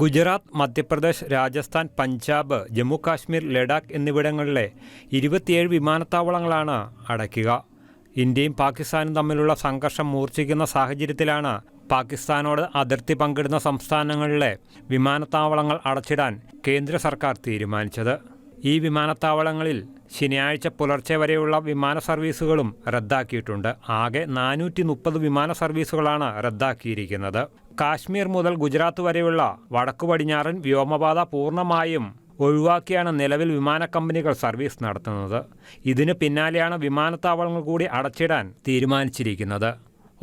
ഗുജറാത്ത്, മധ്യപ്രദേശ്, രാജസ്ഥാൻ, പഞ്ചാബ്, ജമ്മു കാശ്മീർ, ലഡാക്ക് എന്നിവിടങ്ങളിലെ 27 വിമാനത്താവളങ്ങളാണ് അടയ്ക്കുക. ഇന്ത്യയും പാകിസ്ഥാനും തമ്മിലുള്ള സംഘർഷം മൂർച്ഛിക്കുന്ന സാഹചര്യത്തിലാണ് പാകിസ്ഥാനോട് അതിർത്തി പങ്കിടുന്ന സംസ്ഥാനങ്ങളിലെ വിമാനത്താവളങ്ങൾ അടച്ചിടാൻ കേന്ദ്ര സർക്കാർ തീരുമാനിച്ചത്. ഈ വിമാനത്താവളങ്ങളിൽ ശനിയാഴ്ച പുലർച്ചെ വരെയുള്ള വിമാന സർവീസുകളും റദ്ദാക്കിയിട്ടുണ്ട്. ആകെ 430 വിമാന സർവീസുകളാണ് റദ്ദാക്കിയിരിക്കുന്നത്. കാശ്മീർ മുതൽ ഗുജറാത്ത് വരെയുള്ള വടക്കു പടിഞ്ഞാറൻ വ്യോമപാത പൂർണ്ണമായും ഒഴിവാക്കിയാണ് നിലവിൽ വിമാന കമ്പനികൾ സർവീസ് നടത്തുന്നത്. ഇതിന് പിന്നാലെയാണ് വിമാനത്താവളങ്ങൾ കൂടി അടച്ചിടാൻ തീരുമാനിച്ചിരിക്കുന്നത്.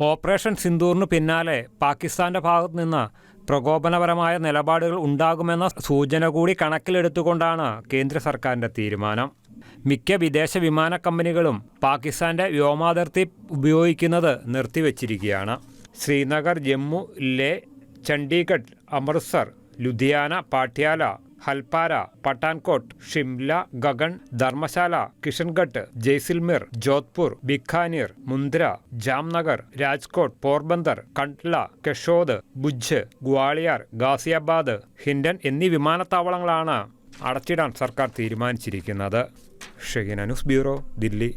ഓപ്പറേഷൻ സിന്ദൂറിന് പിന്നാലെ പാകിസ്ഥാന്റെ ഭാഗത്തു നിന്ന് പ്രകോപനപരമായ നിലപാടുകൾ ഉണ്ടാകുമെന്ന സൂചന കൂടി കണക്കിലെടുത്തുകൊണ്ടാണ് കേന്ദ്ര സർക്കാരിൻ്റെ തീരുമാനം. മിക്ക വിദേശ വിമാന കമ്പനികളും പാകിസ്ഥാന്റെ വ്യോമാതിർത്തി ഉപയോഗിക്കുന്നത് നിർത്തിവച്ചിരിക്കുകയാണ്. ശ്രീനഗർ, ജമ്മു, ലേ, ചണ്ഡീഗഡ്, അമൃത്സർ, ലുധിയാന, പാട്യാല, ഹൽപ്പാര, പഠാൻകോട്ട്, ഷിംല, ഗഗൺ, ധർമ്മശാല, കിഷൻഗഡ്, ജയ്സൽമീർ, ജോധ്പൂർ, ബിക്കാനീർ, മുന്ദ്ര, ജാംനഗർ, രാജ്കോട്ട്, പോർബന്ദർ, കണ്ട്ല, കെഷോദ്, ഭുജ്, ഗ്വാളിയർ, ഗാസിയാബാദ്, ഹിൻഡൻ എന്നീ വിമാനത്താവളങ്ങളാണ് അടച്ചിടാൻ സർക്കാർ തീരുമാനിച്ചിരിക്കുന്നത്. Shahina news bureau, Delhi.